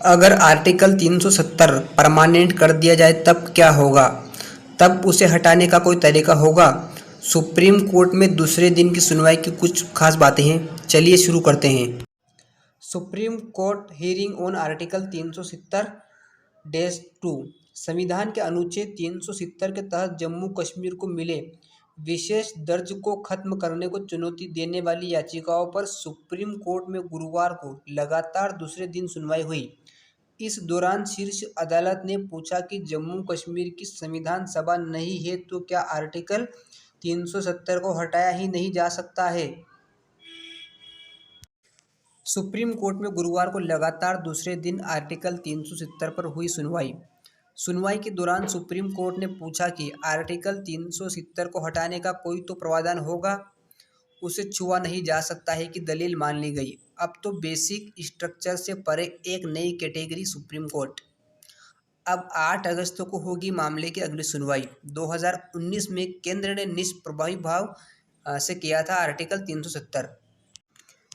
अगर article 370 permanent कर दिया जाए तब क्या होगा? तब उसे हटाने का कोई तरीका होगा? सुप्रीम कोर्ट में दूसरे दिन की सुनवाई की कुछ खास बातें हैं, चलिए शुरू करते हैं। Supreme court hearing on article 370-2 संविधान के अनुच्छेद 370 के तहत जम्मू कश्मीर को मिले विशेष दर्ज को खत्म करने को चुनौती देने वाली याचिकाओं पर सुप्रीम कोर्ट में गुरुवार को लगातार दूसरे दिन सुनवाई हुई। इस दौरान शीर्ष अदालत ने पूछा कि जम्मू कश्मीर की संविधान सभा नहीं है तो क्या आर्टिकल 370 को हटाया ही नहीं जा सकता है। सुप्रीम कोर्ट में गुरुवार को लगातार दूसरे दिन आर्टिकल 370 पर हुई सुनवाई। सुनवाई के दौरान सुप्रीम कोर्ट ने पूछा कि आर्टिकल 370 को हटाने का कोई तो प्रावधान होगा, उसे छुआ नहीं जा सकता है कि दलील मान ली गई। अब तो बेसिक स्ट्रक्चर से परे एक नई कैटेगरी सुप्रीम कोर्ट। अब 8 अगस्त को होगी मामले की अगली सुनवाई। 2019 में केंद्र ने निष्प्रभावी भाव से किया था आर्टिकल 370।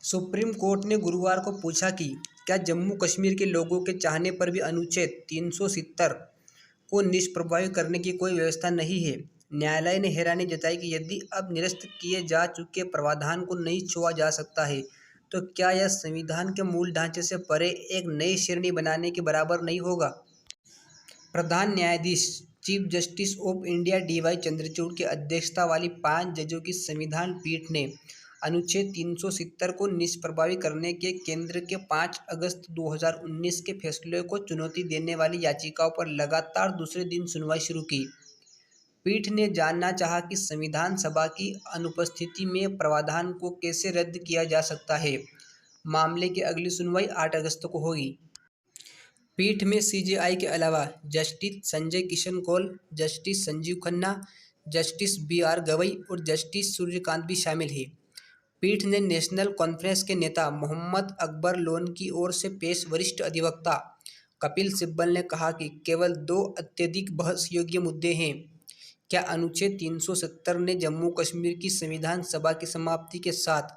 सुप्रीम कोर्ट ने गुरुवार को पूछा कि क्या जम्मू कश्मीर के लोगों के चाहने पर भी अनुच्छेद 370 को निष्प्रभावी करने की कोई व्यवस्था नहीं है। न्यायालय ने हैरानी जताई कि यदि अब निरस्त किए जा चुके प्रावधान को नहीं छुआ जा सकता है तो क्या यह संविधान के मूल ढांचे से परे एक नई श्रेणी बनाने के बराबर नहीं होगा। प्रधान न्यायाधीश chief justice of India DY Chandrachud की अध्यक्षता वाली 5 जजों की संविधान पीठ ने अनुच्छेद 370 को निष्प्रभावी करने के केंद्र के 5 अगस्त 2019 के फैसले को चुनौती देने वाली याचिकाओं पर लगातार दूसरे दिन सुनवाई शुरू की। पीठ ने जानना चाहा कि संविधान सभा की अनुपस्थिति में प्रावधान को कैसे रद्द किया जा सकता है। मामले की अगली सुनवाई 8 अगस्त को होगी। पीठ में CJI के अलावा justice Sanjay Kishan Kaul, justice Sanjiv Khanna, justice BR Gavai और जस्टिस सूर्यकांत भी शामिल हैं। पीठ ने नेशनल कॉन्फ्रेंस के नेता मोहम्मद अकबर लोन की ओर से पेश वरिष्ठ अधिवक्ता कपिल सिब्बल ने कहा कि केवल 2 अत्यधिक बहस योग्य मुद्दे हैं। क्या अनुच्छेद 370 ने जम्मू कश्मीर की संविधान सभा की समाप्ति के साथ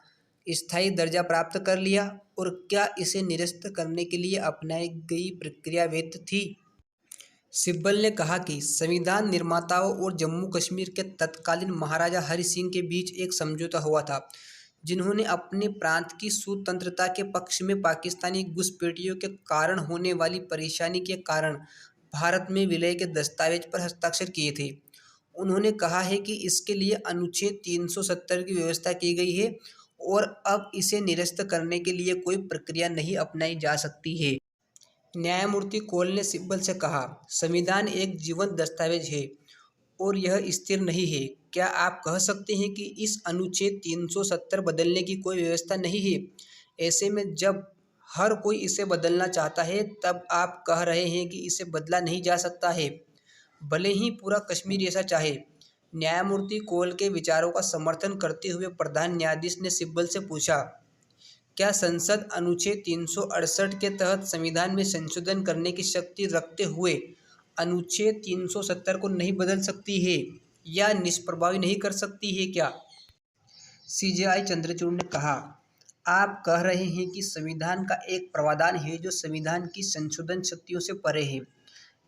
स्थायी दर्जा प्राप्त कर लिया और क्या इसे निरस्त करने के लिए अपनाई गई प्रक्रिया वैध थी। सिब्बल ने कहा कि संविधान निर्माताओं और जम्मू कश्मीर के तत्कालीन महाराजा हरि सिंह के बीच एक समझौता हुआ था, जिन्होंने अपने प्रांत की स्वतंत्रता के पक्ष में पाकिस्तानी घुसपैठियों के कारण होने वाली परेशानी के कारण भारत में विलय के दस्तावेज पर हस्ताक्षर किए थे। उन्होंने कहा है कि इसके लिए अनुच्छेद 370 की व्यवस्था की गई है और अब इसे निरस्त करने के लिए कोई प्रक्रिया नहीं अपनाई जा सकती है। न्यायमूर्ति कौल ने सिब्बल से कहा, संविधान एक जीवंत दस्तावेज है और यह स्थिर नहीं है। क्या आप कह सकते हैं कि इस अनुच्छेद 370 बदलने की कोई व्यवस्था नहीं है? ऐसे में जब हर कोई इसे बदलना चाहता है तब आप कह रहे हैं कि इसे बदला नहीं जा सकता है, भले ही पूरा कश्मीर ऐसा चाहे। न्यायमूर्ति कौल के विचारों का समर्थन करते हुए प्रधान न्यायाधीश ने सिब्बल से पूछा, क्या संसद अनुच्छेद 368 के तहत संविधान में संशोधन करने की शक्ति रखते हुए अनुच्छेद 370 को नहीं बदल सकती है या निष्प्रभावी नहीं कर सकती है क्या? CJI चंद्रचूड़ ने कहा, आप कह रहे हैं कि संविधान का एक प्रावधान है जो संविधान की संशोधन शक्तियों से परे है।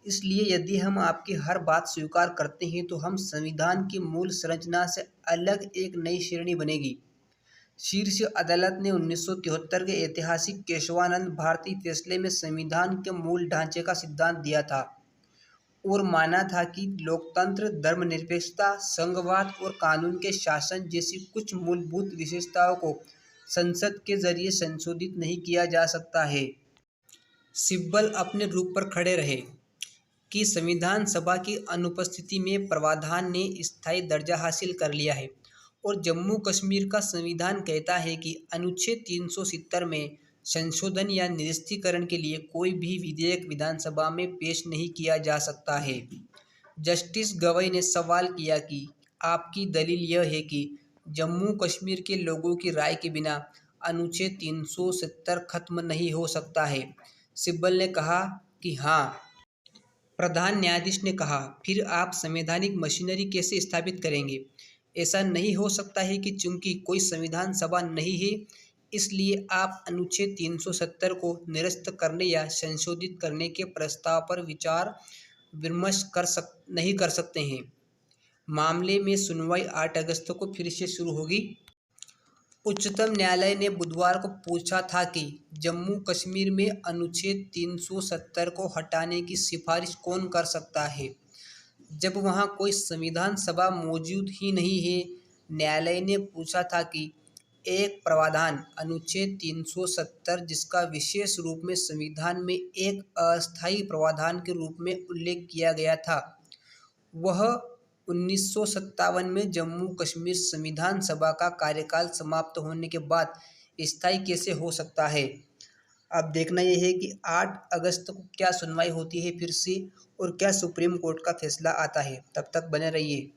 इसलिए यदि हम आपकी हर बात स्वीकार करते हैं तो हम संविधान की मूल संरचना से अलग एक नई श्रेणी बनेगी। शीर्ष अदालत ने 1973 के ऐतिहासिक केशवानंद भारती फैसले में संविधान के मूल ढांचे का सिद्धांत दिया था और माना था कि लोकतंत्र, धर्मनिरपेक्षता, संघवाद और कानून के शासन जैसी कुछ मूलभूत विशेषताओं को संसद के जरिए संशोधित नहीं किया जा सकता है। सिब्बल अपने रूप पर खड़े रहे कि संविधान सभा की अनुपस्थिति में प्रावधान ने स्थायी दर्जा हासिल कर लिया है और जम्मू कश्मीर का संविधान कहता है कि अनुच्छेद 370 में संशोधन या निरस्तीकरण के लिए कोई भी विधेयक विधानसभा में पेश नहीं किया जा सकता है। जस्टिस गवई ने सवाल किया कि आपकी दलील यह है कि जम्मू कश्मीर के लोगों की राय के बिना अनुच्छेद 370 खत्म नहीं हो सकता है। सिब्बल ने कहा कि हाँ। प्रधान न्यायाधीश ने कहा, फिर आप संवैधानिक मशीनरी कैसे स्थापित करेंगे? ऐसा नहीं हो सकता है कि चूंकि कोई संविधान सभा नहीं है इसलिए आप अनुच्छेद 370 को निरस्त करने या संशोधित करने के प्रस्ताव पर विचार विमर्श नहीं कर सकते हैं। मामले में सुनवाई 8 अगस्त को फिर से शुरू होगी। उच्चतम न्यायालय ने बुधवार को पूछा था कि जम्मू कश्मीर में अनुच्छेद 370 को हटाने की सिफारिश कौन कर सकता है, जब वहां कोई संविधान सभा मौजूद ही नहीं है। न्यायालय ने पूछा था कि एक प्रावधान अनुच्छेद 370, जिसका विशेष रूप में संविधान में एक अस्थायी प्रावधान के रूप में उल्लेख किया गया था, वह 1957 में जम्मू कश्मीर संविधान सभा का कार्यकाल समाप्त होने के बाद स्थायी कैसे हो सकता है। अब देखना यह है कि 8 अगस्त को क्या सुनवाई होती है फिर से, और क्या सुप्रीम कोर्ट का फैसला आता है। तब तक बने रहिए।